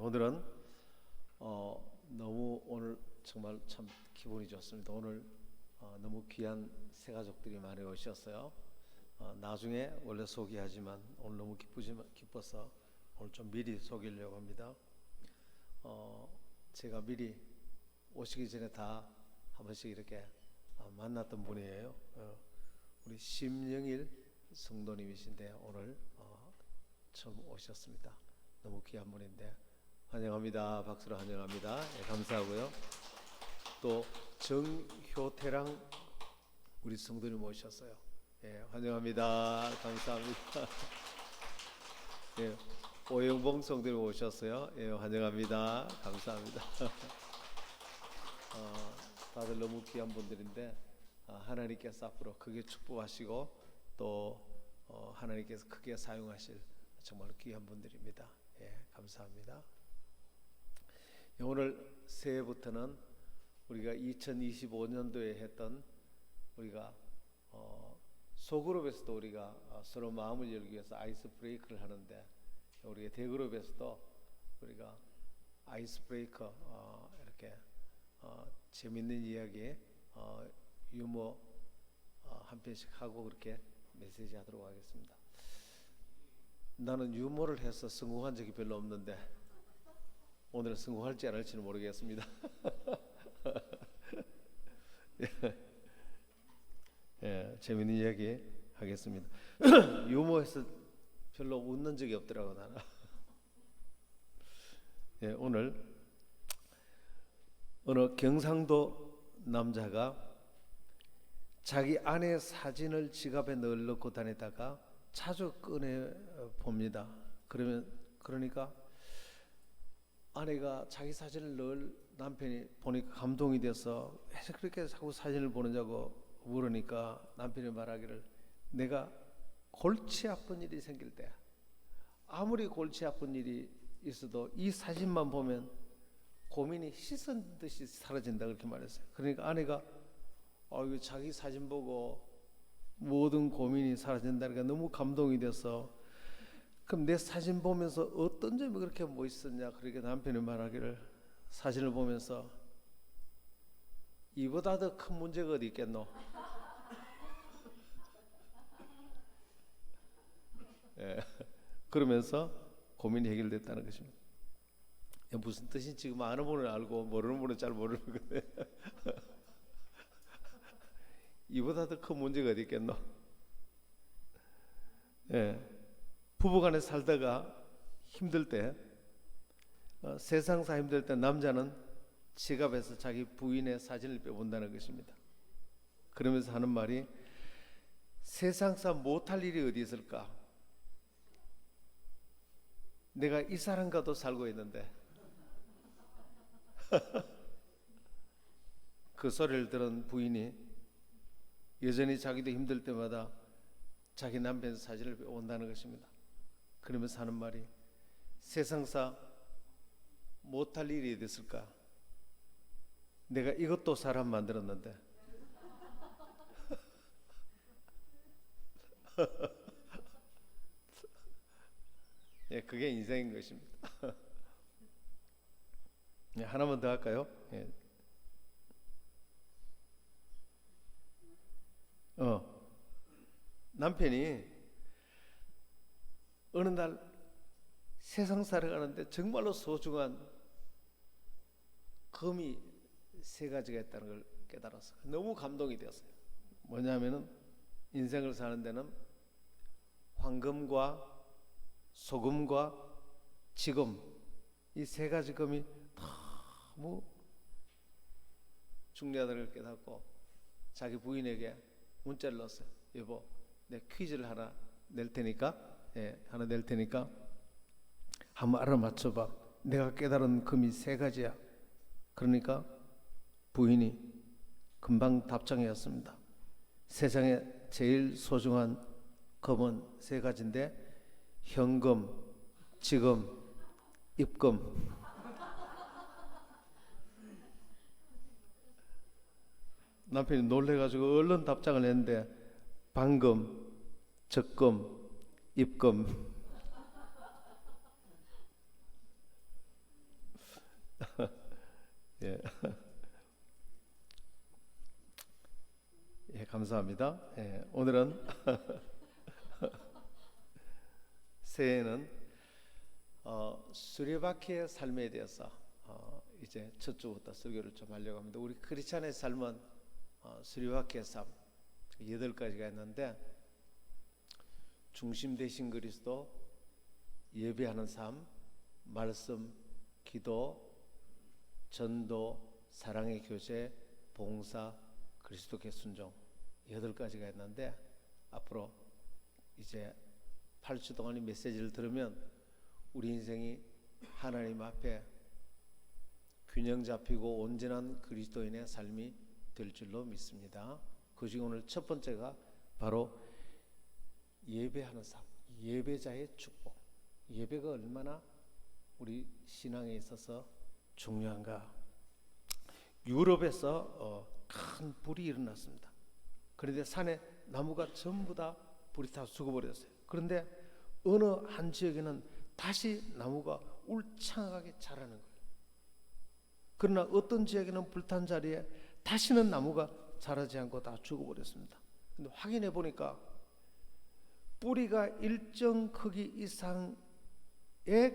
오늘은 너무 오늘 정말 참 기분이 좋습니다. 오늘 너무 귀한 새 가족들이 많이 오셨어요. 나중에 원래 소개하지만 오늘 너무 기뻐서 오늘 좀 미리 소개하려고 합니다. 제가 미리 오시기 전에 다 한 번씩 이렇게 만났던 분이에요. 우리 심영일 성도님이신데 오늘 처음 오셨습니다. 너무 귀한 분인데 환영합니다. 박수로 환영합니다. 예, 감사하고요. 또 정효태랑 우리 성도님 오셨어요. 예, 환영합니다. 감사합니다. 예, 오영봉 성도님 오셨어요. 예, 환영합니다. 감사합니다. 다들 너무 귀한 분들인데 하나님께서 앞으로 크게 축복하시고 또 하나님께서 크게 사용하실 정말 귀한 분들입니다. 예, 감사합니다. 예, 오늘 새해부터는 우리가 2025년도에 했던 우리가 소그룹에서도 우리가 서로 마음을 열기 위해서 아이스 브레이크를 하는데 우리가 대그룹에서도 우리가 아이스 브레이커 이렇게 재밌는 이야기 유머 한 편씩 하고 그렇게 메시지 하도록 하겠습니다. 나는 유머를 해서 성공한 적이 별로 없는데 오늘은 성공할지 안 할지는 모르겠습니다. 예, 재밌는 이야기 하겠습니다. 유머에서 별로 웃는 적이 없더라고 나는. 예, 오늘 어느 경상도 남자가 자기 아내 사진을 지갑에 늘 넣고 다니다가 자주 꺼내 봅니다. 그러니까 아내가 자기 사진을 늘 남편이 보니까 감동이 돼서 왜 그렇게 자꾸 사진을 보느냐고 물으니까 남편이 말하기를 내가 골치 아픈 일이 생길 때 아무리 골치 아픈 일이 있어도 이 사진만 보면 고민이 씻은 듯이 사라진다 그렇게 말했어요. 그러니까 아내가 자기 사진 보고 모든 고민이 사라진다니까 너무 감동이 돼서 그럼 내 사진 보면서 어떤 점이 그렇게 멋있었냐 그렇게 남편이 말하기를 사진을 보면서 이보다 더 큰 문제가 어디 있겠노. 예, 그러면서 고민이 해결됐다는 것입니다. 무슨 뜻인지 지금 아는 분은 알고 모르는 분은 잘 모르는 건데 이보다 더 큰 문제가 어디 있겠노. 예, 부부간에 살다가 힘들 때 세상사 힘들 때 남자는 지갑에서 자기 부인의 사진을 빼본다는 것입니다. 그러면서 하는 말이 세상사 못할 일이 어디 있을까. 내가 이 사람과도 살고 있는데 그 소리를 들은 부인이 여전히 자기도 힘들 때마다 자기 남편 사진을 빼온다는 것입니다. 그러면서 하는 말이 세상사 못할 일이 어디 있을까. 내가 이것도 사람 만들었는데 예, 그게 인생인 것입니다. 예, 하나만 더 할까요? 예. 남편이 어느 날 세상 살아가는데 정말로 소중한 금이 세 가지가 있다는 걸 깨달아서 너무 감동이 되었어요. 뭐냐면은 인생을 사는 데는 황금과 소금과 지금 이 세 가지 금이 너무 중요하다는 걸 깨닫고 자기 부인에게 문자를 넣었어요. 여보, 내 퀴즈를 하나 낼 테니까 한번 알아맞혀봐. 내가 깨달은 금이 세 가지야. 그러니까 부인이 금방 답장이었습니다. 세상에 제일 소중한 금은 세 가지인데 현금, 지금, 입금. 남편이 놀래가지고 얼른 답장을 했는데 방금, 적금, 입금. 예. 예, 감사합니다. 예, 오늘은 새해에는 수레바퀴의 삶에 대해서 이제 첫 주부터 설교를 좀 하려고 합니다. 우리 크리스찬의 삶은 수레바퀴의 삶 8가지가 있는데, 중심 되신 그리스도, 예배하는 삶, 말씀, 기도, 전도, 사랑의 교제, 봉사, 그리스도께 순종 8가지가 있는데, 앞으로 이제 8주 동안 이 메시지를 들으면 우리 인생이 하나님 앞에 균형 잡히고 온전한 그리스도인의 삶이 될 줄로 믿습니다. 그중 오늘 첫 번째가 바로 예배하는 삶, 예배자의 축복. 예배가 얼마나 우리 신앙에 있어서 중요한가. 유럽에서 큰 불이 일어났습니다. 그런데 산에 나무가 전부 다 불이 다 죽어버렸어요. 그런데 어느 한 지역에는 다시 나무가 울창하게 자라는 거예요. 그러나 어떤 지역에는 불탄 자리에 다시는 나무가 자라지 않고 다 죽어버렸습니다. 근데 확인해 보니까 뿌리가 일정 크기 이상의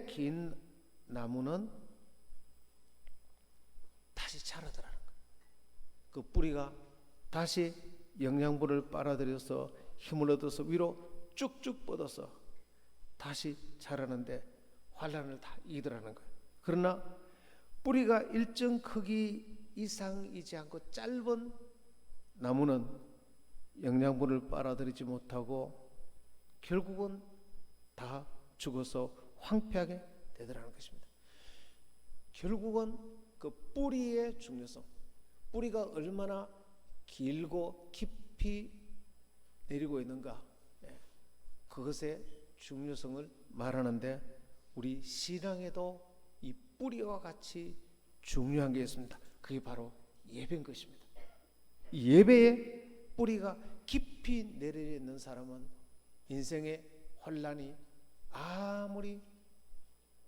긴 나무는 다시 자라더라는 거예요. 그 뿌리가 다시 영양분을 빨아들여서 힘을 얻어서 위로 쭉쭉 뻗어서 다시 자라는데 환란을 다 이기더라는 거예요. 그러나 뿌리가 일정 크기 이상이지 않고 짧은 나무는 영양분을 빨아들이지 못하고 결국은 다 죽어서 황폐하게 되더라는 것입니다. 결국은 그 뿌리의 중요성, 뿌리가 얼마나 길고 깊이 내리고 있는가, 그것의 중요성을 말하는데, 우리 신앙에도 이 뿌리와 같이 중요한 게 있습니다. 그게 바로 예배인 것입니다. 예배의 뿌리가 깊이 내려 있는 사람은 인생의 혼란이 아무리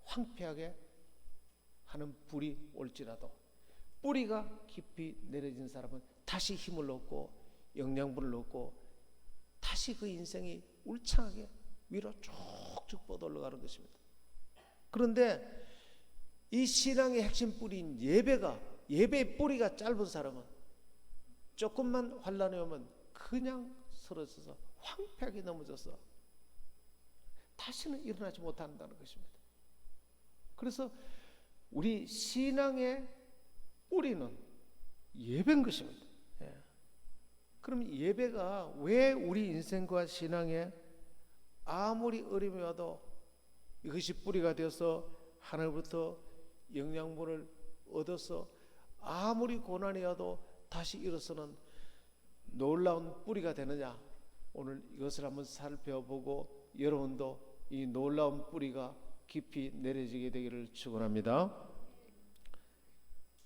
황폐하게 하는 불이 올지라도 뿌리가 깊이 내려진 사람은 다시 힘을 얻고 영양분을 얻고 다시 그 인생이 울창하게 위로 쭉쭉 뻗어 올라가는 것입니다. 그런데 이 신앙의 핵심 뿌리인 예배의 뿌리가 짧은 사람은 조금만 환란이 오면 그냥 쓰러져서 황폐하게 넘어져서 다시는 일어나지 못한다는 것입니다. 그래서 우리 신앙의 뿌리는 예배인 것입니다. 그럼 예배가 왜 우리 인생과 신앙에 아무리 어려움이 와도 이것이 뿌리가 되어서 하늘부터 영양분을 얻어서 아무리 고난이 와도 다시 일어서는 놀라운 뿌리가 되느냐? 오늘 이것을 한번 살펴보고 여러분도 이 놀라운 뿌리가 깊이 내려지게 되기를 축원합니다.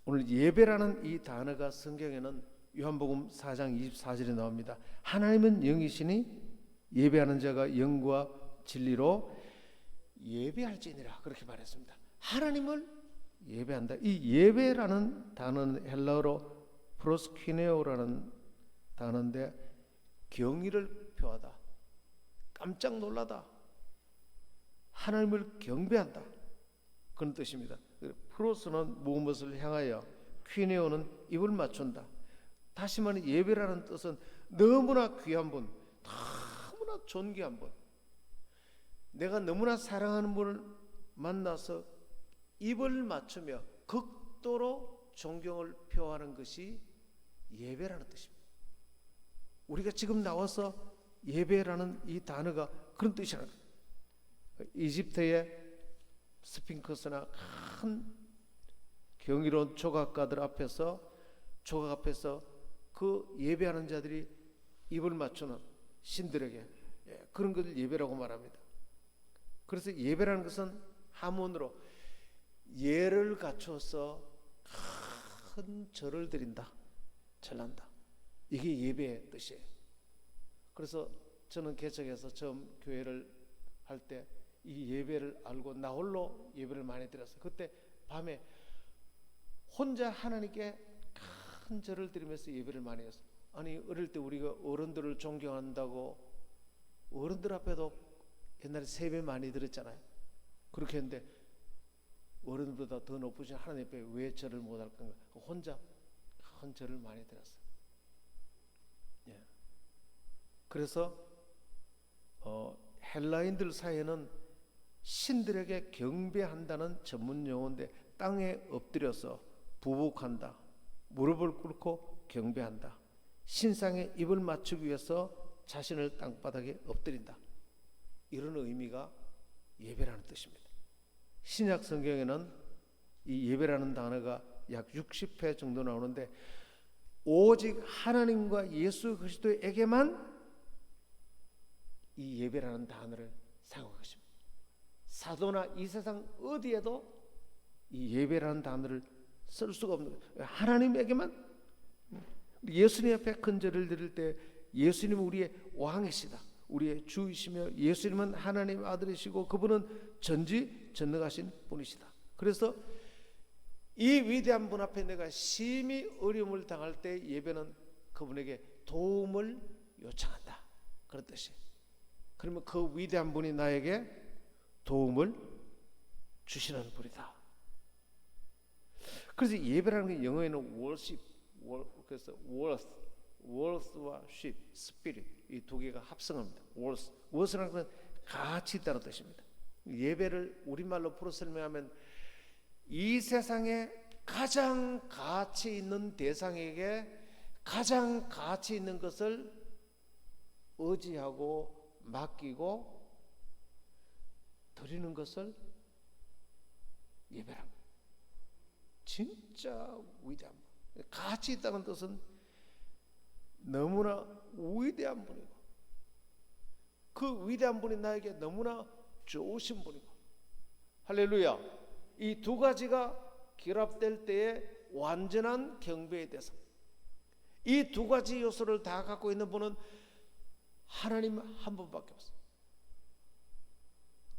오늘 예배라는 이 단어가 성경에는 요한복음 4장 24절에 나옵니다. 하나님은 영이시니 예배하는 자가 영과 진리로 예배할지니라, 그렇게 말했습니다. 하나님을 예배한다. 이 예배라는 단어는 헬라어로 프로스퀴네오라는 단어인데 경의를 표하다, 깜짝 놀라다, 하나님을 경배한다, 그런 뜻입니다. 프로스는 무엇을 향하여, 퀴네오는 입을 맞춘다. 다시 말해 예배라는 뜻은 너무나 귀한 분, 너무나 존귀한 분, 내가 너무나 사랑하는 분을 만나서 입을 맞추며 극도로 존경을 표하는 것이 예배라는 뜻입니다. 우리가 지금 나와서 예배라는 이 단어가 그런 뜻이라는 거예요. 이집트의 스핑크스나 큰 경이로운 조각가들 앞에서, 조각 앞에서 그 예배하는 자들이 입을 맞추는 신들에게 그런 것을 예배라고 말합니다. 그래서 예배라는 것은 하문으로 예를 갖춰서 큰 절을 드린다, 절한다, 이게 예배의 뜻이에요. 그래서 저는 개척해서 처음 교회를 할 때 이 예배를 알고 나 홀로 예배를 많이 드렸어요. 그때 밤에 혼자 하나님께 큰 절을 드리면서 예배를 많이 했어. 아니 어릴 때 우리가 어른들을 존경한다고 어른들 앞에도 옛날에 세배 많이 드렸잖아요. 그렇게 했는데 어른보다 더 높으신 하나님 앞에 왜 절을 못할 건가? 혼자 큰 절을 많이 드렸어요. 예. 그래서 헬라인들 사이에는 신들에게 경배한다는 전문 용어인데 땅에 엎드려서 부복한다, 무릎을 꿇고 경배한다, 신상에 입을 맞추기 위해서 자신을 땅바닥에 엎드린다, 이런 의미가 예배라는 뜻입니다. 신약 성경에는 이 예배라는 단어가 약 60회 정도 나오는데 오직 하나님과 예수 그리스도에게만 이 예배라는 단어를 사용한 것입니다. 사도나 이 세상 어디에도 이 예배라는 단어를 쓸 수가 없는 거예요. 하나님에게만. 예수님 앞에 큰절을 드릴 때 예수님은 우리의 왕이시다, 우리의 주이시며 예수님은 하나님 아들이시고 그분은 전지전능하신 분이시다. 그래서 이 위대한 분 앞에 내가 심히 어려움을 당할 때 예배는 그분에게 도움을 요청한다, 그런 뜻이에요. 그러면 그 위대한 분이 나에게 도움을 주시는 분이다. 그래서 예배라는 게 영어에는 worship, 그래서 worth와 ship, spirit, 이 두 개가 합성합니다. worth라는 건 가치 있다는 뜻입니다. 예배를 우리말로 풀어 설명하면 이 세상에 가장 가치 있는 대상에게 가장 가치 있는 것을 의지하고 맡기고 드리는 것을 예배랍니다. 진짜 위대한 분. 가치 있다는 뜻은 너무나 위대한 분이고 그 위대한 분이 나에게 너무나 좋으신 분이고, 할렐루야. 이 두 가지가 결합될 때에 완전한 경배의 대상, 이 두 가지 요소를 다 갖고 있는 분은 하나님 한 분밖에 없어요.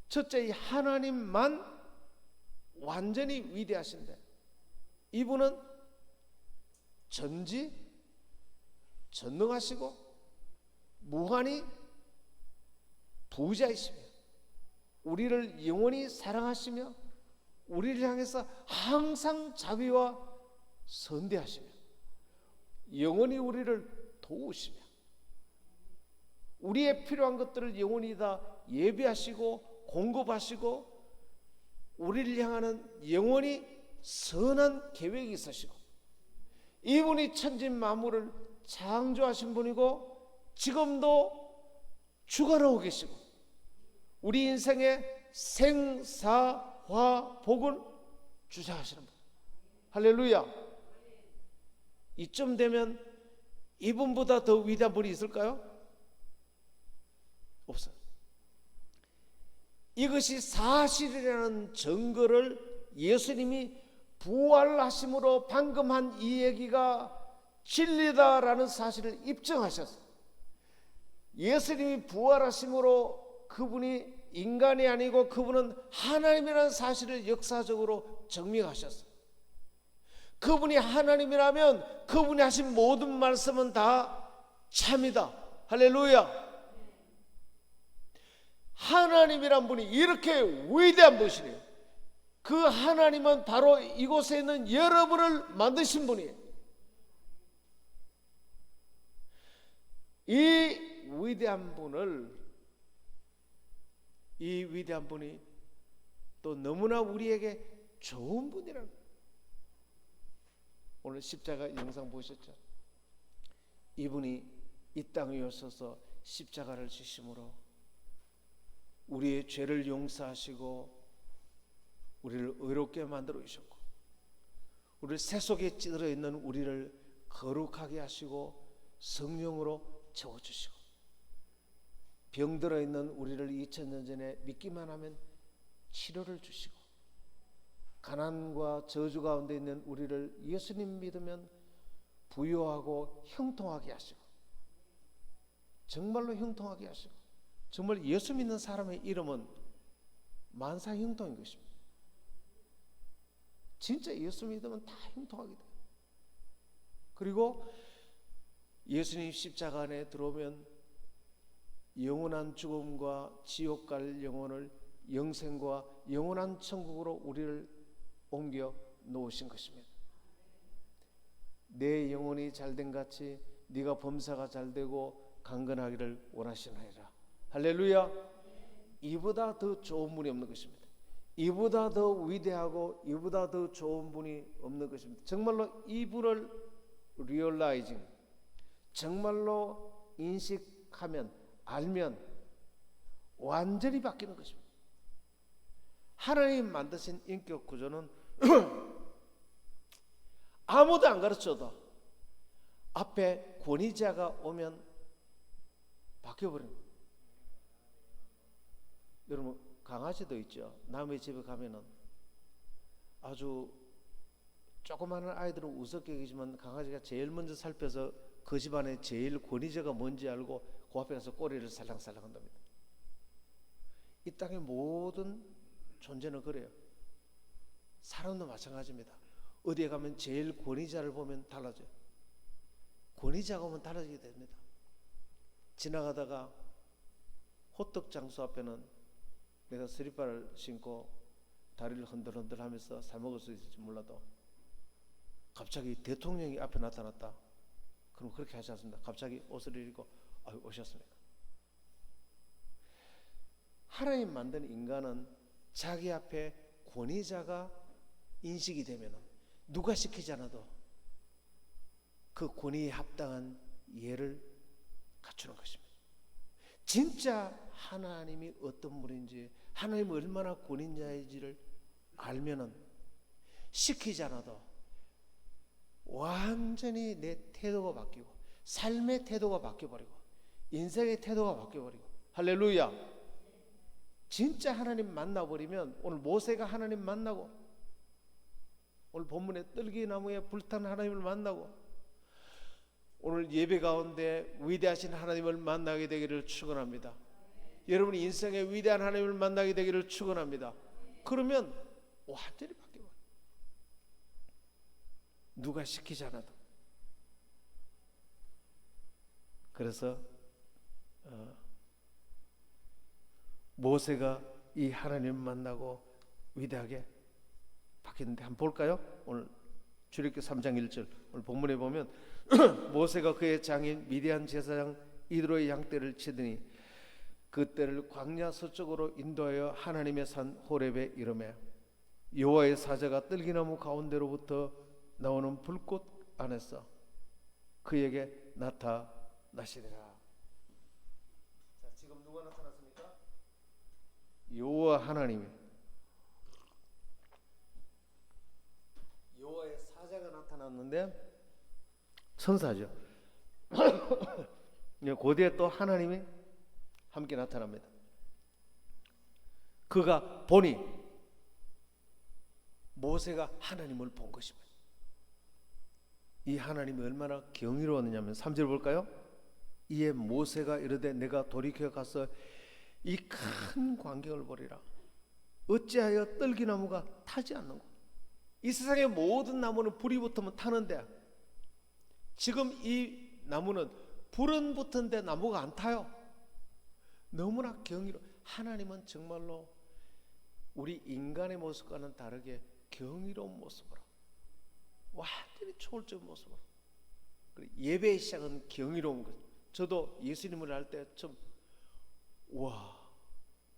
첫째, 이 하나님만 완전히 위대하신데 이분은 전지전능하시고 무한히 부자이시며 우리를 영원히 사랑하시며 우리를 향해서 항상 자비와 선대하시며 영원히 우리를 도우시며 우리의 필요한 것들을 영원히 다 예비하시고 공급하시고 우리를 향하는 영원히 선한 계획이 있으시고, 이분이 천진 만물을 창조하신 분이고 지금도 주관하고 계시고 우리 인생의 생사화복을 주장하시는 분. 할렐루야. 이쯤 되면 이분보다 더 위대한 분이 있을까요? 없어요. 이것이 사실이라는 증거를 예수님이 부활하심으로 방금 한 이 얘기가 진리다라는 사실을 입증하셨어요. 예수님이 부활하심으로 그분이 인간이 아니고 그분은 하나님이라는 사실을 역사적으로 증명하셨어요. 그분이 하나님이라면 그분이 하신 모든 말씀은 다 참이다. 할렐루야. 하나님이란 분이 이렇게 위대한 분이에요. 그 하나님은 바로 이곳에 있는 여러분을 만드신 분이에요. 이 위대한 분이 또 너무나 우리에게 좋은 분이라는 거예요. 오늘 십자가 영상 보셨죠? 이분이 이 땅에 오셔서 십자가를 지심으로 우리의 죄를 용서하시고 우리를 의롭게 만들어 주셨고 우리를 새 속에 찌들어 있는 우리를 거룩하게 하시고 성령으로 채워주시고 병들어 있는 우리를 2000년 전에 믿기만 하면 치료를 주시고 가난과 저주 가운데 있는 우리를 예수님 믿으면 부유하고 형통하게 하시고 정말로 형통하게 하시고 정말 예수 믿는 사람의 이름은 만사형통인 것입니다. 진짜 예수 믿으면 다 형통하게 돼. 그리고 예수님 십자가 안에 들어오면 영원한 죽음과 지옥 갈 영혼을 영생과 영원한 천국으로 우리를 옮겨 놓으신 것입니다. 내 영혼이 잘된 같이 네가 범사가 잘되고 강건하기를 원하시나이다. 할렐루야. 이보다 더 좋은 분이 없는 것입니다. 이보다 더 위대하고 이보다 더 좋은 분이 없는 것입니다. 정말로 이분을 리얼라이징, 정말로 인식하면, 알면 완전히 바뀌는 것입니다. 하나님 만드신 인격 구조는 아무도 안 가르쳐도 앞에 권위자가 오면 바뀌어버립니다. 여러분, 강아지도 있죠. 남의 집에 가면은 아주 조그마한 아이들은 우습게 여기지만 강아지가 제일 먼저 살펴서 그 집안에 제일 권위자가 뭔지 알고 그 앞에 가서 꼬리를 살랑살랑 한답니다. 이 땅의 모든 존재는 그래요. 사람도 마찬가지입니다. 어디에 가면 제일 권위자를 보면 달라져요. 권위자가 오면 달라지게 됩니다. 지나가다가 호떡 장수 앞에는 내가 스리퍼를 신고 다리를 흔들흔들 하면서 사 먹을 수 있을지 몰라도 갑자기 대통령이 앞에 나타났다. 그럼 그렇게 하지 않습니다. 갑자기 옷을 입고 오셨습니까? 하나님 만든 인간은 자기 앞에 권위자가 인식이 되면 누가 시키지 않아도 그 권위에 합당한 예를 갖추는 것입니다. 진짜 하나님이 어떤 분인지, 하나님이 얼마나 권위자인지를 알면은 시키지 않아도 완전히 내 태도가 바뀌고 삶의 태도가 바뀌어버리고 인생의 태도가 바뀌어버리고 할렐루야. 진짜 하나님 만나버리면, 오늘 모세가 하나님 만나고 오늘 본문에 떨기나무에 불탄 하나님을 만나고 오늘 예배 가운데 위대하신 하나님을 만나게 되기를 축원합니다. 여러분이 인생의 위대한 하나님을 만나게 되기를 축원합니다. 그러면 완전히 바뀌어요. 누가 시키지 않아도. 그래서 모세가 이 하나님을 만나고 위대하게 바뀌었는데 한번 볼까요? 오늘 출애굽기 3장 1절 오늘 본문에 보면 모세가 그의 장인 미디안 제사장 이드로의 양떼를 치더니 그 떼를 광야 서쪽으로 인도하여 하나님의 산 호렙에 이르매 여호와의 사자가 떨기나무 가운데로부터 나오는 불꽃 안에서 그에게 나타나시더라. 자, 지금 누가 나타났습니까? 여호와 하나님이, 여호와의 사자가 나타났는데 천사죠. 고대에 또 하나님이 함께 나타납니다. 그가 보니 모세가 하나님을 본 것입니다. 이 하나님이 얼마나 경이로웠느냐면 3절 볼까요? 이에 모세가 이르되 내가 돌이켜 가서 이 큰 광경을 보리라. 어찌하여 떨기나무가 타지 않는고? 이 세상의 모든 나무는 불이 붙으면 타는데 지금 이 나무는 불은 붙은데 나무가 안 타요. 너무나 경이로워. 하나님은 정말로 우리 인간의 모습과는 다르게 경이로운 모습으로, 완전히 초월적인 모습으로. 예배의 시작은 경이로운 것. 저도 예수님을 알 때 좀 와,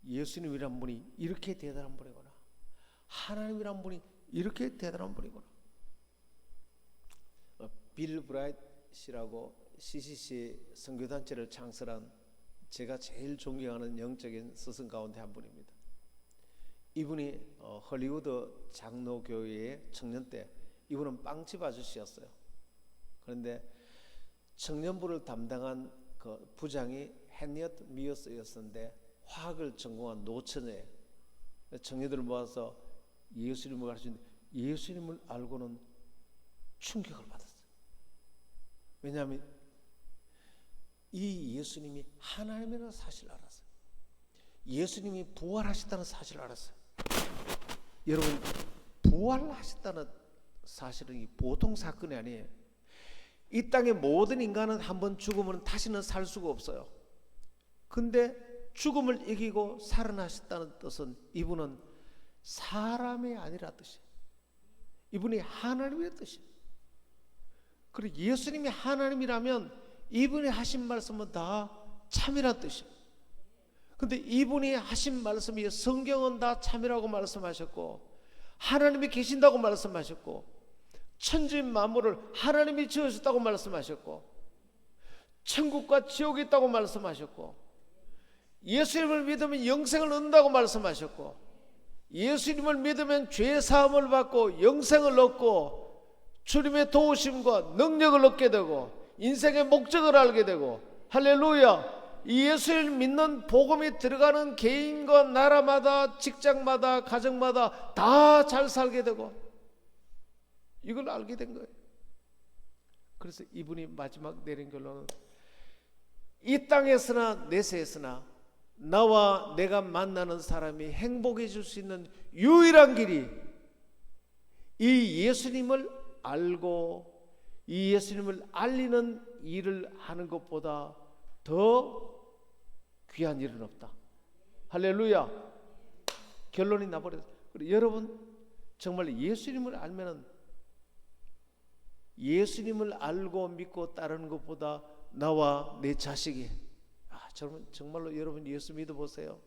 예수님이란 분이 이렇게 대단한 분이구나. 하나님이란 분이 이렇게 대단한 분이구나. 빌 브라이트라고 CCC 선교단체를 창설한 제가 제일 존경하는 영적인 스승 가운데 한 분입니다. 이분이 헐리우드 장로교회의 청년 때 이분은 빵집 아저씨였어요. 그런데 청년부를 담당한 그 부장이 헨리어트 미어스였었는데 화학을 전공한 노처녀예요. 청년들을 모아서 예수님을 가르치는데 예수님을 알고는 충격을 받았어요. 왜냐하면 이 예수님이 하나님이라는 사실을 알았어요. 예수님이 부활하셨다는 사실을 알았어요. 여러분, 부활하셨다는 사실은 이 보통 사건이 아니에요. 이 땅의 모든 인간은 한번 죽으면 다시는 살 수가 없어요. 근데 죽음을 이기고 살아나셨다는 뜻은 이분은 사람이 아니라 뜻이에요. 이분이 하나님의 뜻이에요. 그리고 예수님이 하나님이라면 이분이 하신 말씀은 다 참이란 뜻이에요. 근데 이분이 하신 말씀이 성경은 다 참이라고 말씀하셨고 하나님이 계신다고 말씀하셨고 천지 만물을 하나님이 지으셨다고 말씀하셨고 천국과 지옥이 있다고 말씀하셨고 예수님을 믿으면 영생을 얻는다고 말씀하셨고 예수님을 믿으면 죄 사함을 받고 영생을 얻고 주님의 도우심과 능력을 얻게 되고 인생의 목적을 알게 되고 할렐루야. 이 예수를 믿는 복음이 들어가는 개인과 나라마다 직장마다 가정마다 다 잘 살게 되고 이걸 알게 된 거예요. 그래서 이분이 마지막 내린 결론은 이 땅에서나 내세에서나 나와 내가 만나는 사람이 행복해질 수 있는 유일한 길이 이 예수님을 알고 이 예수님을 알리는 일을 하는 것보다 더 귀한 일은 없다. 할렐루야. 결론이 나버렸어요. 여러분 정말 예수님을 알면은 예수님을 알고 믿고 따르는 것보다 나와 내 자식이 정말로 여러분 예수 믿어보세요.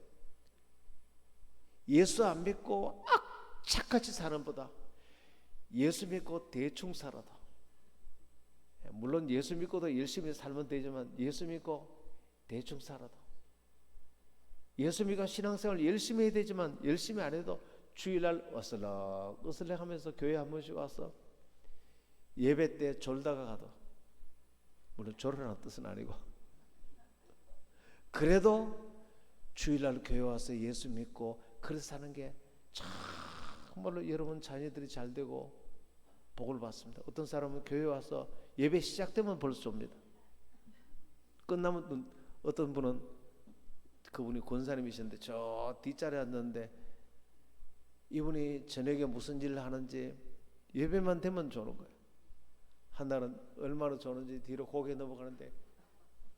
예수 안 믿고 악착같이 사는 보다 예수 믿고 대충 살아도 물론 예수 믿고도 열심히 살면 되지만 예수 믿고 대충 살아도 예수 믿고 신앙생활 열심히 해야 되지만 열심히 안 해도 주일날 어슬렁 하면서 교회 한 번씩 와서 예배 때 졸다가 가도 물론 졸으라는 뜻은 아니고 그래도 주일날 교회 와서 예수 믿고 그래서 사는 게 정말로 여러분 자녀들이 잘 되고 복을 받습니다. 어떤 사람은 교회 와서 예배 시작되면 벌써 옵니다. 끝나면 어떤 분은 그분이 권사님이셨는데 저 뒷자리에 앉았는데 이분이 저녁에 무슨 일을 하는지 예배만 되면 조는 거예요. 한 날은 얼마나 조는지 뒤로 고개 넘어가는데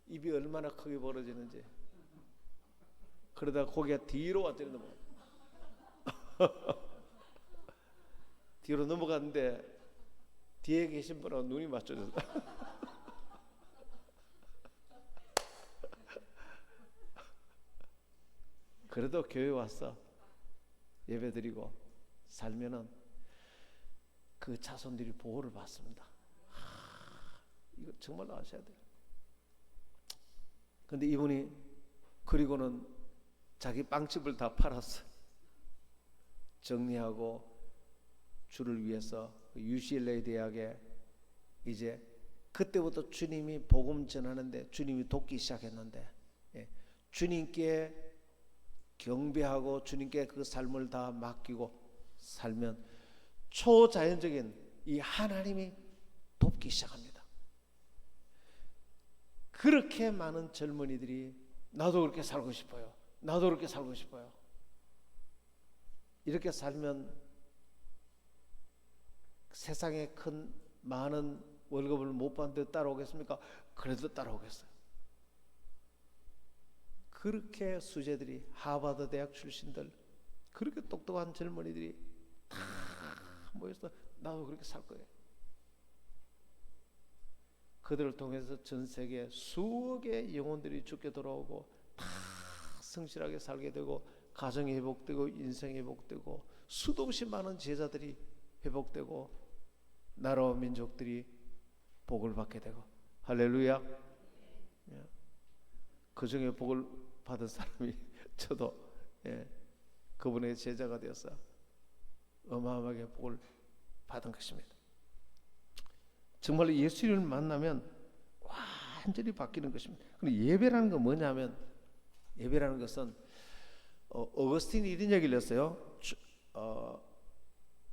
입이 얼마나 크게 벌어지는지 그러다가 고개가 뒤로 완전히 넘어가 뒤로 넘어갔는데 뒤에 계신 분하고 눈이 맞춰졌어. 그래도 교회 와서 예배드리고 살면은 그 자손들이 보호를 받습니다. 이거 정말로 아셔야 돼요. 근데 이분이 그리고는 자기 빵집을 다 팔았어요. 정리하고 주를 위해서 UCLA 대학에 이제 그때부터 주님이 복음 전하는데 주님이 돕기 시작했는데 주님께 경배하고 주님께 그 삶을 다 맡기고 살면 초자연적인 이 하나님이 돕기 시작합니다. 그렇게 많은 젊은이들이 나도 그렇게 살고 싶어요. 나도 그렇게 살고 싶어요. 이렇게 살면 세상에 큰 많은 월급을 못 받는데 따라오겠습니까? 그래도 따라오겠어요. 그렇게 수재들이 하버드 대학 출신들 그렇게 똑똑한 젊은이들이 다 모여서 나도 그렇게 살 거예요. 그들을 통해서 전 세계 수억의 영혼들이 죽게 돌아오고 다 성실하게 살게 되고 가정이 회복되고 인생이 회복되고 수도 없이 많은 제자들이 회복되고 나라와 민족들이 복을 받게 되고 할렐루야. 그 중에 복을 받은 사람이 저도 그분의 제자가 되어서 어마어마하게 복을 받은 것입니다. 정말 예수님을 만나면 완전히 바뀌는 것입니다. 그리고 예배라는 건 뭐냐면 예배라는 것은 어거스틴이 이런 얘기를 했어요.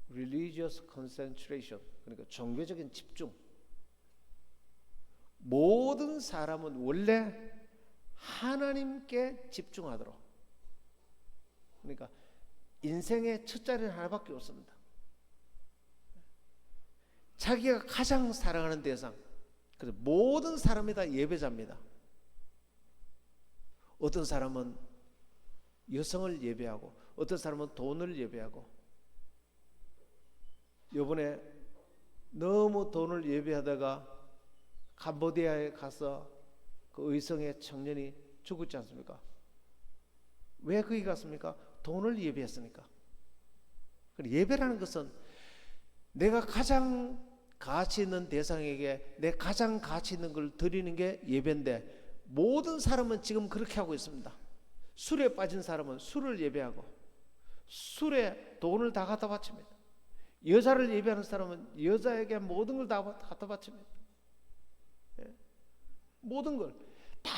religious concentration 그러니까 종교적인 집중. 모든 사람은 원래 하나님께 집중하도록. 그러니까 인생의 첫 자리는 하나밖에 없습니다. 자기가 가장 사랑하는 대상, 그래서 모든 사람이 다 예배자입니다. 어떤 사람은 여성을 예배하고, 어떤 사람은 돈을 예배하고. 이번에 너무 돈을 예배하다가 캄보디아에 가서 그 의성의 청년이 죽었지 않습니까? 왜 거기 갔습니까? 돈을 예배했으니까. 예배라는 것은 내가 가장 가치 있는 대상에게 내 가장 가치 있는 걸 드리는 게 예배인데, 모든 사람은 지금 그렇게 하고 있습니다. 술에 빠진 사람은 술을 예배하고 술에 돈을 다 갖다 바칩니다. 여자를 예배하는 사람은 여자에게 모든 걸 다 갖다 바칩니다. 모든 걸 다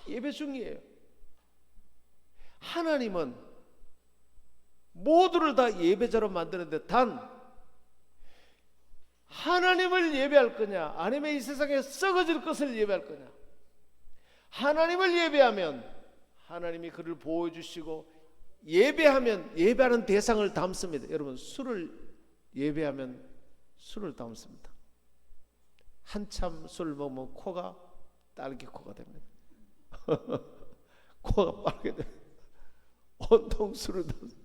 예배 중이에요. 하나님은 모두를 다 예배자로 만드는데, 단 하나님을 예배할 거냐, 아니면 이 세상에 썩어질 것을 예배할 거냐. 하나님을 예배하면 하나님이 그를 보호해주시고, 예배하면 예배하는 대상을 담습니다. 여러분, 술을 예배하면 술을 담습니다. 한참 술 먹으면 코가 딸기 코가 됩니다. 코가 빠르게 됩니다. 온통 술을 담습니다.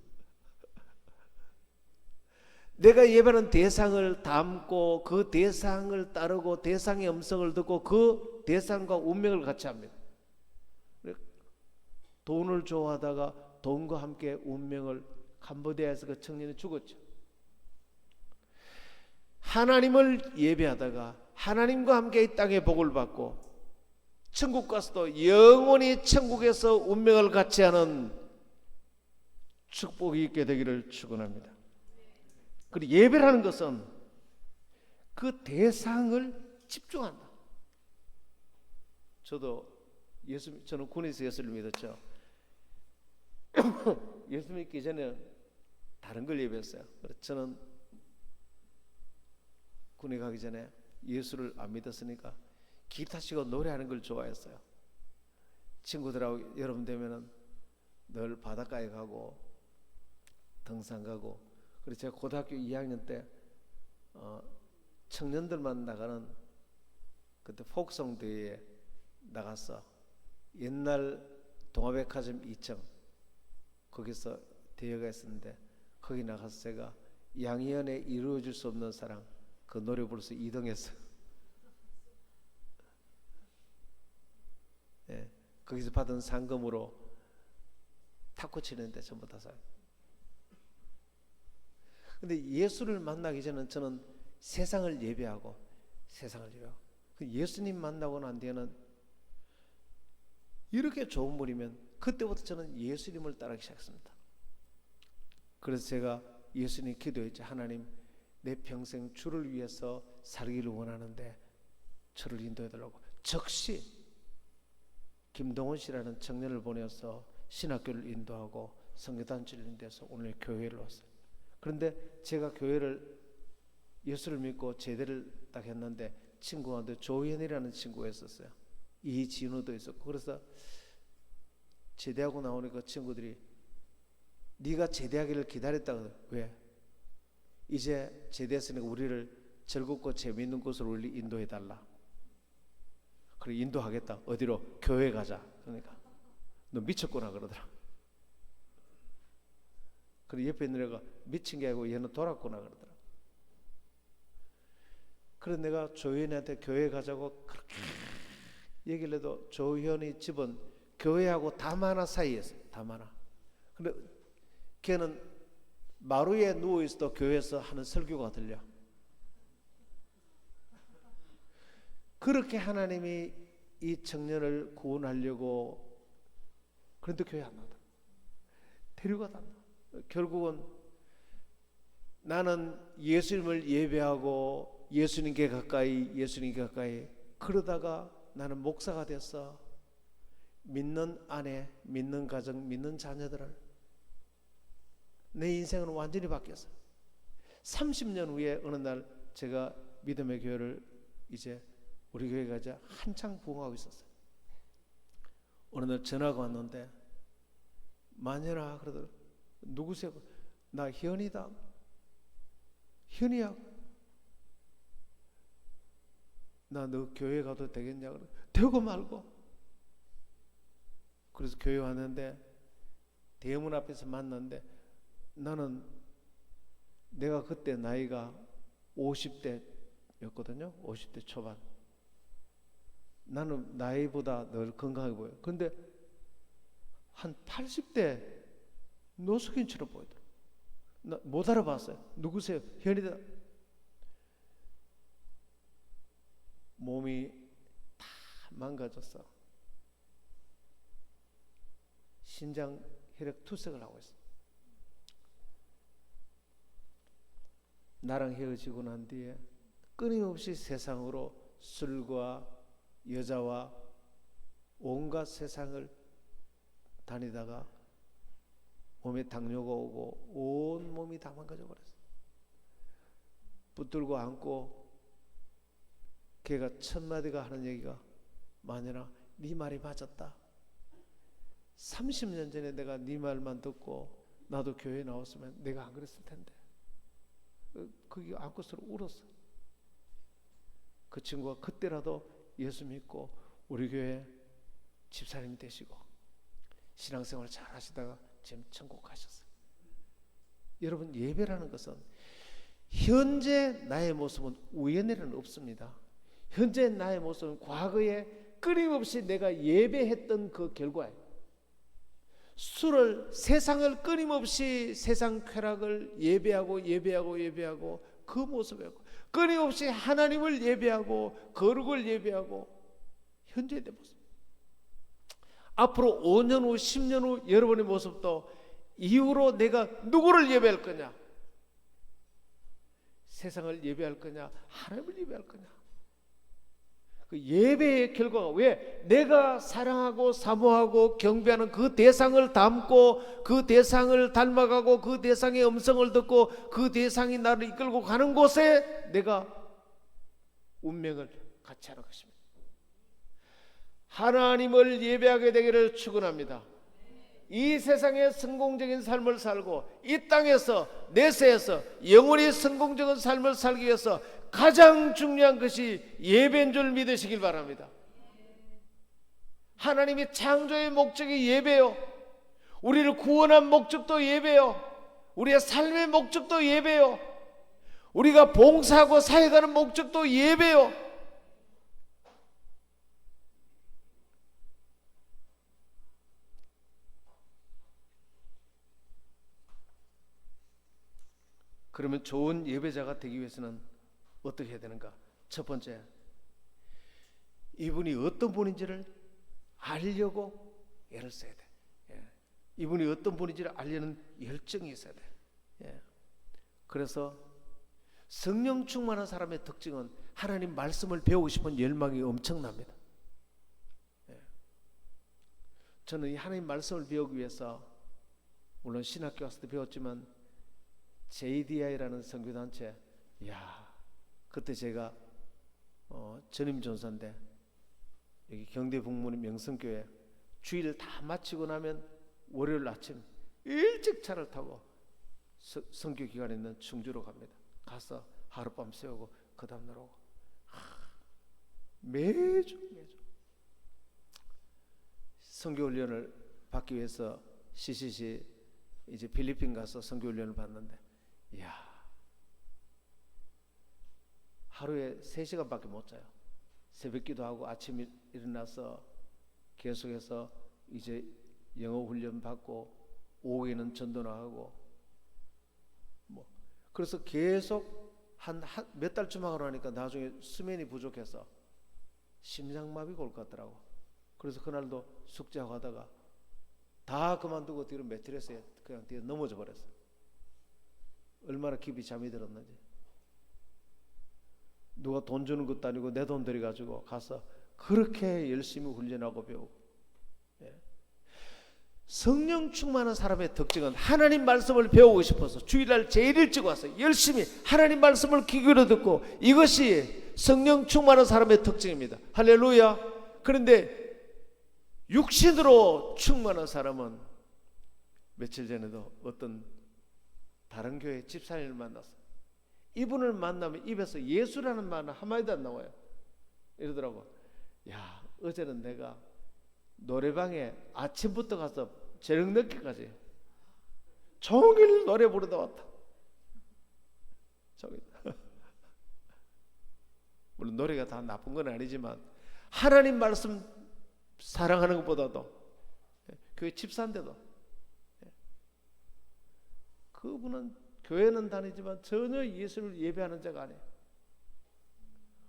내가 예배하는 대상을 담고 그 대상을 따르고 대상의 음성을 듣고 그 대상과 운명을 같이 합니다. 돈을 좋아하다가 돈과 함께 운명을, 캄보디아에서 그 청년이 죽었죠. 하나님을 예배하다가 하나님과 함께 이 땅의 복을 받고 천국 가서도 영원히 천국에서 운명을 같이 하는 축복이 있게 되기를 축원합니다. 그리고 예배라는 것은 그 대상을 집중한다. 저는 군에서 예수를 믿었죠. 예수 믿기 전에 다른 걸 예배했어요. 그래서 저는 군에 가기 전에 예수를 안 믿었으니까 기타 치고 노래하는 걸 좋아했어요. 친구들하고 여름 되면은 늘 바닷가에 가고 등산 가고. 그래서 제가 고등학교 2학년 때 청년들만 나가는 그때 포크송 대회에 나갔어. 옛날 동아백화점 2층 거기서 대회가 있었는데, 거기 나가서 제가 양희연의 이루어질 수 없는 사랑 그 노래 부르면서 2등했어요. 예, 거기서 받은 상금으로 탁구 치는데 전부 다 사요. 근데 예수를 만나기 전에는 저는 세상을 예배하고 예수님 만나고 난 뒤에는 이렇게 좋은 분이면 그때부터 저는 예수님을 따르기 시작했습니다. 그래서 제가 예수님 기도했죠. 하나님, 내 평생 주를 위해서 살기를 원하는데 저를 인도해달라고. 즉시 김동원 씨라는 청년을 보내서 신학교를 인도하고 성교단체를 인도해서 오늘 교회를 왔어요. 그런데 제가 교회를 예수를 믿고 제대를 딱 했는데 친구 가운데 조현이라는 친구가 있었어요. 이진우도 있었고. 그래서 제대하고 나오니까 친구들이 네가 제대하기를 기다렸다고. 왜? 이제 제대했으니까 우리를 즐겁고 재미있는 곳으로 우리 인도해달라. 그래, 인도하겠다. 어디로? 교회 가자. 그러니까 너 미쳤구나 그러더라. 그래, 옆에 있는 애가 미친 게 아니고 얘는 돌았구나 그러더라. 그래서 내가 조현이한테 교회 가자고 그렇게 얘기를 해도 조현이 집은 교회하고 다마나 사이에서 다마나. 근데 걔는 마루에 누워있어도 교회에서 하는 설교가 들려. 그렇게 하나님이 이 청년을 구원하려고, 그런데 교회 안 나온다. 데려가다. 결국은 나는 예수님을 예배하고 예수님께 가까이 그러다가 나는 목사가 됐어. 믿는 아내, 믿는 가정, 믿는 자녀들을. 내 인생은 완전히 바뀌었어요. 30년 후에 어느 날 제가 믿음의 교회를 이제 우리 교회가 이제 한창 부흥하고 있었어요. 어느 날 전화가 왔는데, 마녀라 그러더라고요. 누구세요? 나 현이다. 현이야. 나 너 교회 가도 되겠냐? 그래. 되고 말고. 그래서 교회 왔는데 대문 앞에서 만났는데 나는 내가 그때 나이가 50대였거든요. 50대 초반. 나는 나이보다 늘 건강해 보여. 근데 한 80대 노숙인처럼 보이더라고요. 나 못 알아봤어요. 누구세요? 현이다. 몸이 다 망가졌어. 신장 혈액 투석을 하고 있어. 나랑 헤어지고 난 뒤에 끊임없이 세상으로 술과 여자와 온갖 세상을 다니다가 몸에 당뇨가 오고 온 몸이 다 망가져 버렸어. 붙들고 안고 걔가 첫 마디가 하는 얘기가 마녀나 네 말이 맞았다. 30년 전에 내가 네 말만 듣고 나도 교회 나왔으면 내가 안 그랬을 텐데. 거기 안고서 울었어. 그 친구가 그때라도 예수 믿고 우리 교회 집사님 되시고 신앙생활 잘 하시다가 지금 천국 가셨어요. 여러분, 예배라는 것은 현재 나의 모습은 우연에는 없습니다. 현재 나의 모습은 과거에 끊임없이 내가 예배했던 그 결과예요. 술을, 세상을 끊임없이 세상 쾌락을 예배하고 그 모습이었고, 끊임없이 하나님을 예배하고 거룩을 예배하고 현재의 내 모습. 앞으로 5년 후 10년 후 여러분의 모습도 이후로 내가 누구를 예배할 거냐? 세상을 예배할 거냐? 하나님을 예배할 거냐? 그 예배의 결과가 왜 내가 사랑하고 사모하고 경배하는 그 대상을 담고 그 대상을 닮아가고 그 대상의 음성을 듣고 그 대상이 나를 이끌고 가는 곳에 내가 운명을 같이 하는 것입니다. 하나님을 예배하게 되기를 축원합니다. 이 세상의 성공적인 삶을 살고 이 땅에서 내세에서 영원히 성공적인 삶을 살기 위해서 가장 중요한 것이 예배인 줄 믿으시길 바랍니다. 하나님이 창조의 목적이 예배요. 우리를 구원한 목적도 예배요. 우리의 삶의 목적도 예배요. 우리가 봉사하고 사역하는 목적도 예배요. 그러면 좋은 예배자가 되기 위해서는 어떻게 해야 되는가? 첫 번째, 이분이 어떤 분인지를 알려고 애를 써야 돼. 이분이 어떤 분인지를 알려는 열정이 있어야 돼. 그래서 성령 충만한 사람의 특징은 하나님 말씀을 배우고 싶은 열망이 엄청납니다. 저는 이 하나님 말씀을 배우기 위해서 물론 신학교 왔을 때 배웠지만 JDI라는 선교단체, 그때 제가 전임 전사인데 여기 경대 북문의 명성교회 주일 다 마치고 나면 월요일 아침 일찍 차를 타고 선교 기간에 있는 충주로 갑니다. 가서 하룻밤 세우고 그 다음날 오고 매주 선교 훈련을 받기 위해서 CCC 이제 필리핀 가서 선교 훈련을 받는데 하루에 3시간밖에 못 자요. 새벽 기도하고 아침에 일어나서 계속해서 이제 영어 훈련 받고 오후에는 전도 나가고 그래서 계속 한 몇 달쯤 하고 나니까 나중에 수면이 부족해서 심장마비가 올 것 같더라고. 그래서 그날도 숙제하고 하다가 다 그만두고 뒤로 매트리스에 그냥 뒤에 넘어져 버렸어. 얼마나 깊이 잠이 들었는지. 누가 돈 주는 것도 아니고 내 돈 들여가지고 가서 그렇게 열심히 훈련하고 배우고. 성령 충만한 사람의 특징은 하나님 말씀을 배우고 싶어서 주일날 제일 일찍 와서 열심히 하나님 말씀을 귀 기울여 듣고, 이것이 성령 충만한 사람의 특징입니다. 할렐루야. 그런데 육신으로 충만한 사람은 며칠 전에도 어떤 다른 교회 집사님을 만났어요. 이분을 만나면 입에서 예수라는 말은 한마디도 안 나와요. 이러더라고. 야, 어제는 내가 노래방에 아침부터 가서 저녁 늦게까지 종일 노래 부르다 왔다. 종일. 물론 노래가 다 나쁜 건 아니지만 하나님 말씀 사랑하는 것보다도 교회 집사인데도 그분은 교회는 다니지만 전혀 예수를 예배하는 자가 아니에요.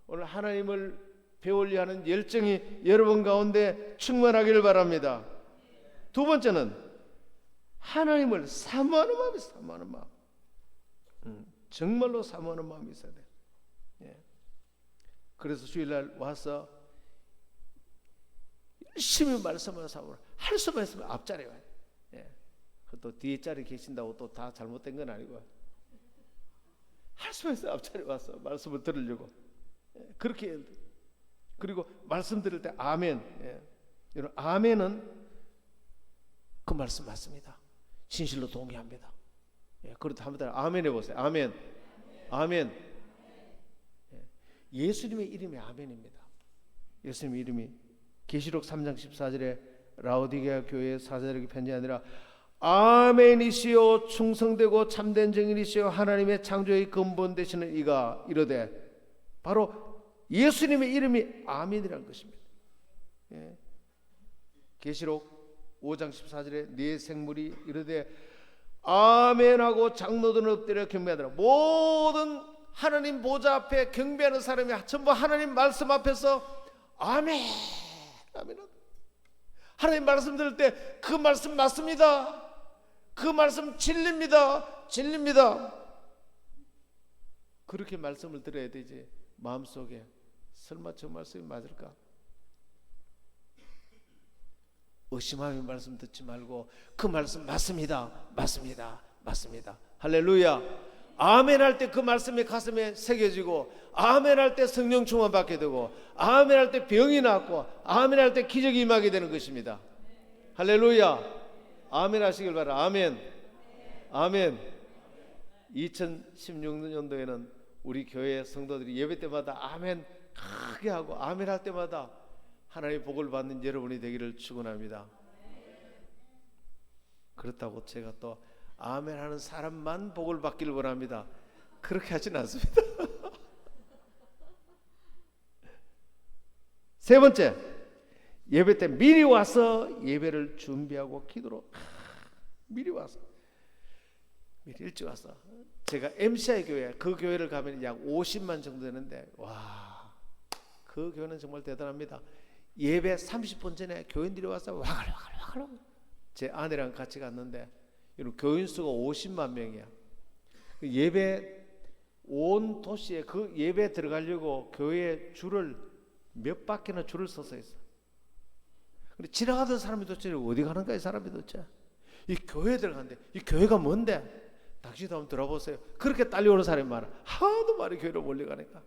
오늘 하나님을 배우려 하는 열정이 여러분 가운데 충만하기를 바랍니다. 두 번째는 하나님을 사모하는 마음이 사모하는 마음. 정말로 사모하는 마음이 있어야 돼요. 예. 그래서 주일날 와서 열심히 말씀을 사모를 할 수만 있으면 앞자리에 와요. 예. 또 뒤에 자리에 계신다고 또 다 잘못된 건 아니고 할 수만 있으면 앞자리에 와서 말씀을 들으려고. 예. 그렇게 해야 돼요. 그리고 말씀 들을 때 아멘. 예. 여러분 아멘은 그 말씀 맞습니다. 진실로 동의합니다. 예. 그렇다 한번 아멘 해보세요. 아멘. 아멘. 예. 예수님의 이름이 아멘입니다. 예수님의 이름이 계시록 3장 14절에 라오디게아 교회의 사자들에게 편지하니라 아멘이시요 충성되고 참된 증인이시요 하나님의 창조의 근본 되시는 이가 이르되 바로 예수님의 이름이 아멘이라는 것입니다. 예. 계시록 5장 14절에 네 생물이 이르되 아멘하고 장로들은 엎드려 경배하더라. 모든 하나님 보좌 앞에 경배하는 사람이 전부 하나님 말씀 앞에서 아멘 아멘. 하나님 말씀 들을 때 그 말씀 맞습니다. 그 말씀 진리입니다. 진리입니다. 그렇게 말씀을 들어야 되지. 마음속에 설마 저 말씀이 맞을까? 의심하며 말씀 듣지 말고 그 말씀 맞습니다. 맞습니다. 맞습니다. 할렐루야. 아멘 할 때 그 말씀이 가슴에 새겨지고 아멘 할 때 성령 충만 받게 되고 아멘 할 때 병이 낫고 아멘 할 때 기적이 임하게 되는 것입니다. 할렐루야. 아멘 하시길 바라. 아멘. 아멘. 2016년도에는 우리 교회 성도들이 예배 때마다 아멘 크게 하고 아멘 할 때마다 하나님의 복을 받는 여러분이 되기를 축원합니다. 그렇다고 제가 또 아멘 하는 사람만 복을 받기를 원합니다. 그렇게 하지는 않습니다. 세 번째, 예배 때 미리 와서 예배를 준비하고 기도로 미리 와서 미리 일찍 와서 제가 MCI 교회 그 교회를 가면 약 50만 정도 되는데 와, 그 교회는 정말 대단합니다. 예배 30분 전에 교인들이 와서 와글와글 제 아내랑 같이 갔는데 교인 수가 50만 명이야. 예배 온 도시에 그 예배 들어가려고 교회 줄을 몇 바퀴나 줄을 서서 있어. 근데 지나가던 사람이 도대체 어디 가는가 이 사람이 도대체. 이 교회에 들어가는데 이 교회가 뭔데? 당신도 한번 들어보세요. 그렇게 딸려오는 사람이 많아. 하도 많이 교회로 몰려가니까.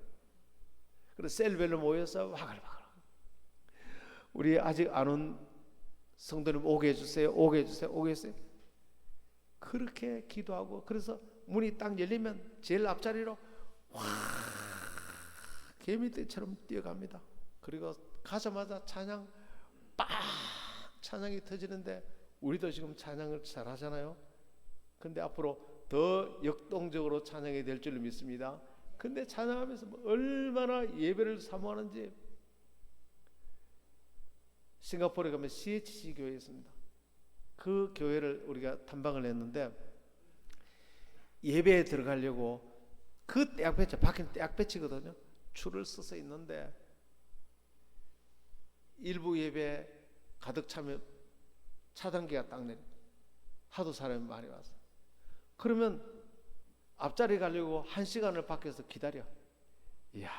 그래서 셀별로 모여서 와글와글. 우리 아직 안 온 성도님 오게 해주세요. 오게 해주세요. 오게 해주세요. 그렇게 기도하고 그래서 문이 딱 열리면 제일 앞자리로 확 개미떼처럼 뛰어갑니다. 그리고 가자마자 찬양 빡 찬양이 터지는데 우리도 지금 찬양을 잘 하잖아요. 근데 앞으로 더 역동적으로 찬양이 될 줄 믿습니다. 근데 찬양하면서 얼마나 예배를 사모하는지. 싱가포르에 가면 CHC 교회에 있습니다. 그 교회를 우리가 탐방을 했는데 예배에 들어가려고 그 떼약배치, 밖에는 떼약배치거든요. 줄을 서서 있는데 일부 예배 가득 차면 차단기가 딱 내려. 하도 사람이 많이 와서. 그러면 앞자리 가려고 1시간을 밖에서 기다려. 이야,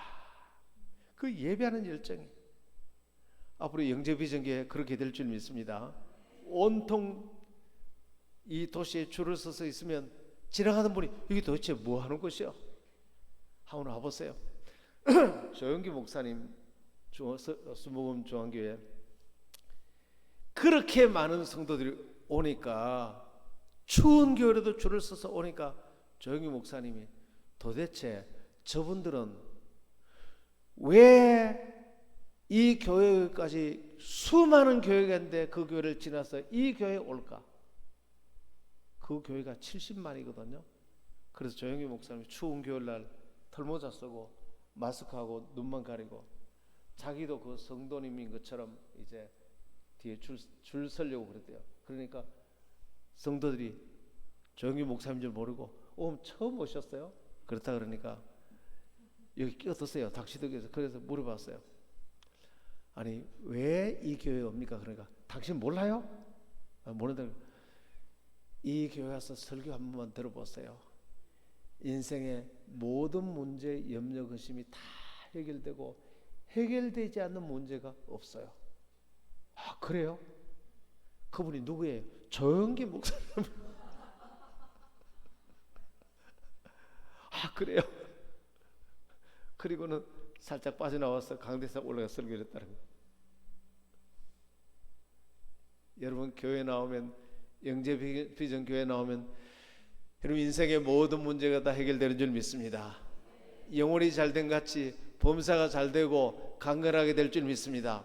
그 예배하는 열정이 앞으로 영재비전교회 그렇게 될 줄 믿습니다. 온통 이 도시에 줄을 서서 있으면 지나가는 분이 이게 도대체 뭐 하는 곳이요? 한번 와보세요. 조영기 목사님 수목음 중앙교회 그렇게 많은 성도들이 오니까 추운 겨울에도 줄을 서서 오니까 조영기 목사님이 도대체 저분들은 왜 이 교회까지 수많은 교회가 있는데 그 교회를 지나서 이 교회에 올까? 그 교회가 70만이거든요. 그래서 조영기 목사님이 추운 겨울날 털모자 쓰고 마스크하고 눈만 가리고 자기도 그 성도님인 것처럼 이제 뒤에 줄 서려고 그랬대요. 그러니까 성도들이 조영기 목사님인 줄 모르고 처음 오셨어요? 그렇다 그러니까 여기 끼어드세요. 닥치덕에서. 그래서 물어봤어요. 아니 왜 이 교회에 옵니까? 그러니까 당신 몰라요? 모른다. 이 교회 와서 설교 한 번만 들어보세요. 인생의 모든 문제, 염려, 근심이 다 해결되고 해결되지 않는 문제가 없어요. 아 그래요? 그분이 누구예요? 조영기 목사님. 아 그래요? 그리고는 살짝 빠져나와서 강대상 올라가 설교를 했다는 거예요. 여러분 교회 나오면, 영재 비전 교회 나오면 여러분 인생의 모든 문제가 다 해결되는 줄 믿습니다. 영혼이 잘된 같이 범사가 잘되고 강건하게 될 줄 믿습니다.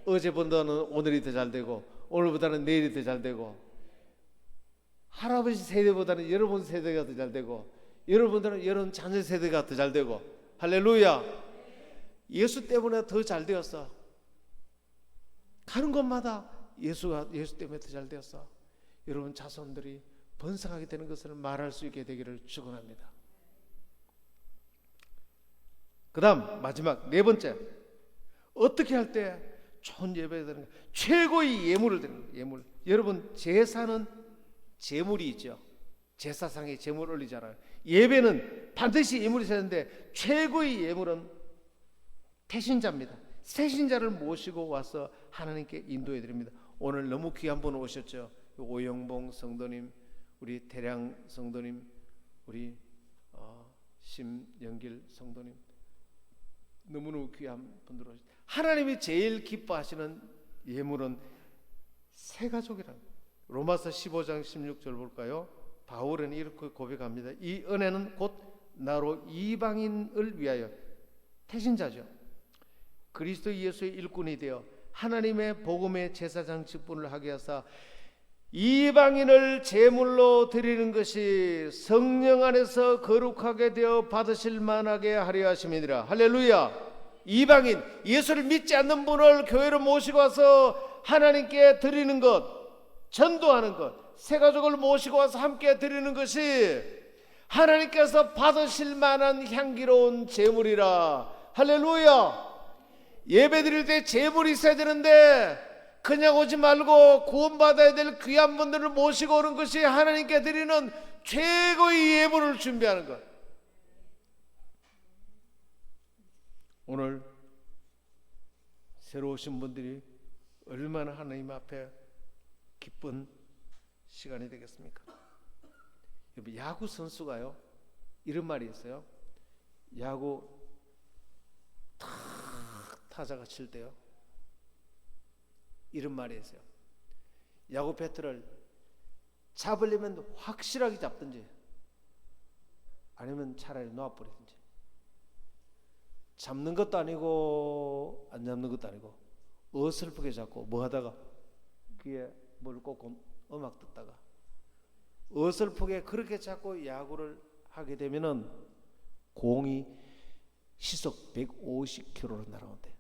어제보다는 오늘이 더 잘되고 오늘보다는 내일이 더 잘되고 할아버지 세대보다는 여러분 세대가 더 잘되고 여러분들은 여러분 자녀 세대가 더 잘되고 할렐루야. 예수 때문에 더 잘되었어. 가는 곳마다 예수 때문에 더 잘되었어. 여러분 자손들이 번성하게 되는 것을 말할 수 있게 되기를 축원합니다. 그 다음 마지막 네 번째, 어떻게 할 때 좋은 예배가 되는 거예요? 최고의 예물을 드리는 거예요. 예물. 여러분 제사는 제물이 있죠. 제사상에 제물 올리잖아요. 예배는 반드시 예물이 있어야 하는데 최고의 예물은 태신자입니다. 새신자를 모시고 와서 하나님께 인도해 드립니다. 오늘 너무 귀한 분 오셨죠. 오영봉 성도님, 우리 대량 성도님, 우리 심영길 성도님, 너무너무 귀한 분들 오셨죠. 하나님이 제일 기뻐하시는 예물은 새 가족이라는 거예요. 로마서 15장 16절 볼까요? 바울은 이렇게 고백합니다. 이 은혜는 곧 나로 이방인을 위하여 태신자죠. 그리스도 예수의 일꾼이 되어 하나님의 복음의 제사장 직분을 하게 하사 이방인을 제물로 드리는 것이 성령 안에서 거룩하게 되어 받으실 만하게 하려 하심이니라. 할렐루야. 이방인, 예수를 믿지 않는 분을 교회로 모시고 와서 하나님께 드리는 것, 전도하는 것, 새 가족을 모시고 와서 함께 드리는 것이 하나님께서 받으실 만한 향기로운 제물이라. 할렐루야. 예배 드릴 때 제물이 있어야 되는데 그냥 오지 말고 구원받아야 될 귀한 분들을 모시고 오는 것이 하나님께 드리는 최고의 예물을 준비하는 것. 오늘 새로 오신 분들이 얼마나 하나님 앞에 기쁜 시간이 되겠습니까? 여러분 야구 선수가요 이런 말이 있어요. 야구 타자가 칠 때요 이런 말이 있어요. 야구 배트를 잡으려면 확실하게 잡든지 아니면 차라리 놓아버리든지. 잡는 것도 아니고 안 잡는 것도 아니고 어설프게 잡고 뭐 하다가 귀에 뭘 꽂고 음악 듣다가 어설프게 그렇게 잡고 야구를 하게 되면은 공이 시속 150km로 날아온대.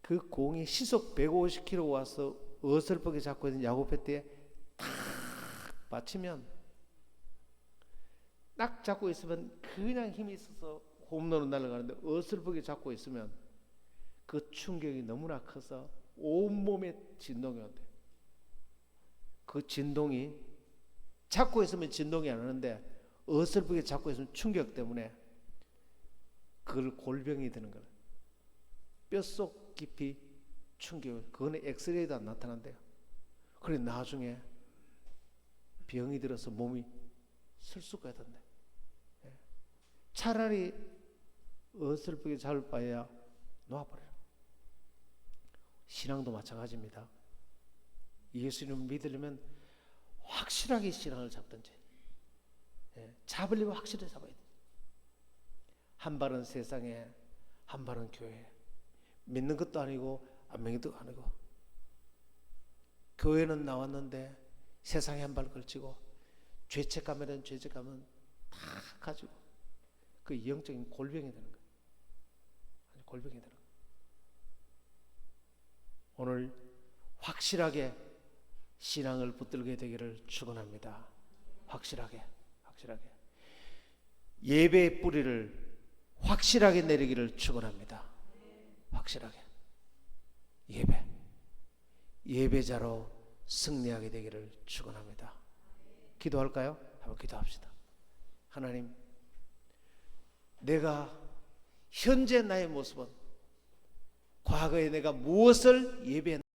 그 공이 시속 150km 와서 어설프게 잡고 있는 야구 배트에 탁 맞추면 딱 잡고 있으면 그냥 힘이 있어서 홈런으로 날아가는데 어설프게 잡고 있으면 그 충격이 너무나 커서 온몸에 진동이 온대. 그 진동이 잡고 있으면 진동이 안 오는데 어설프게 잡고 있으면 충격 때문에 그걸 골병이 되는 거예요. 뼛속 깊이 충격을. 그거는 엑스레이도 안 나타난대요. 그래 나중에 병이 들어서 몸이 쓸 수가 있던데. 차라리 어설프게 잡을 바에야 놓아버려요. 신앙도 마찬가지입니다. 예수님을 믿으려면 확실하게 신앙을 잡든지 잡으려면 확실히 잡아야 돼. 한 발은 세상에 한 발은 교회. 믿는 것도 아니고 안 믿는 것도 아니고, 교회는 나왔는데 세상에 한 발 걸치고 죄책감이라는 죄책감은 다 가지고 그 영적인 골병이 되는 거예요. 골병이 되는 거예요. 오늘 확실하게 신앙을 붙들게 되기를 축원합니다. 확실하게 예배의 뿌리를 확실하게 내리기를 축원합니다. 확실하게 예배자로 승리하게 되기를 축원합니다. 기도할까요? 한번 기도합시다. 하나님, 내가 현재 나의 모습은 과거에 내가 무엇을 예배했는지